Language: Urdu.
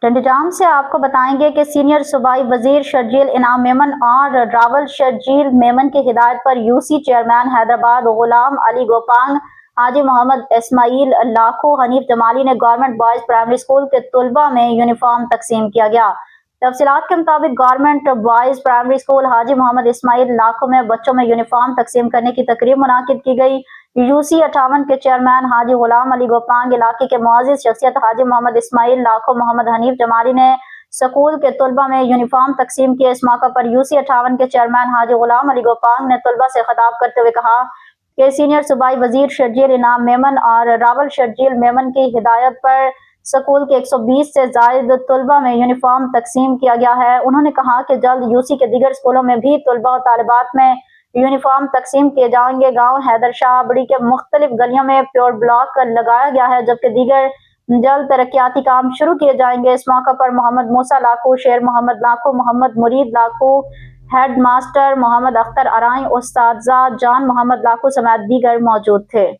ٹنڈیجام سے آپ کو بتائیں گے کہ سینئر صوبائی وزیر شرجیل انعام میمن اور راول شرجیل میمن کی ہدایت پر یوسی چیئرمین حیدرآباد غلام علی گوپانگ، حاجی محمد اسماعیل لاکھو، حنیف جمالی نے گورنمنٹ بوائز پرائمری اسکول کے طلباء میں یونیفارم تقسیم کیا گیا۔ تفصیلات کے مطابق گورنمنٹ بوائز پرائمری اسکول حاجی محمد اسماعیل لاکھو میں بچوں میں یونیفارم تقسیم کرنے کی تقریب منعقد کی گئی۔ یوسی 58 کے چیئرمین حاجی غلام علی گوپانگ، علاقے کے معزز شخصیت حاجی محمد اسماعیل لاکھو، محمد حنیف جمالی نے اسکول کے طلباء میں یونیفارم تقسیم کیے۔ اس موقع پر یوسی 58 کے چیئرمین حاجی غلام علی گوپانگ نے طلباء سے خطاب کرتے ہوئے کہا کہ سینئر صوبائی وزیر شرجیل انعام میمن اور راول شرجیل میمن کی ہدایت پر اسکول کے 120 سے زائد طلباء میں یونیفارم تقسیم کیا گیا ہے۔ انہوں نے کہا کہ جلد یوسی کے دیگر اسکولوں میں بھی طلباء و طالبات میں یونیفارم تقسیم کیے جائیں گے۔ گاؤں حیدر شاہ بڑی کے مختلف گلیوں میں پیور بلاک لگایا گیا ہے، جبکہ دیگر جلد ترقیاتی کام شروع کیے جائیں گے۔ اس موقع پر محمد موسیٰ لاکھو، شیر محمد لاکھو، محمد مرید لاکھو، ہیڈ ماسٹر محمد اختر ارائیں، اساتذہ جان محمد لاکھو سمیت دیگر موجود تھے۔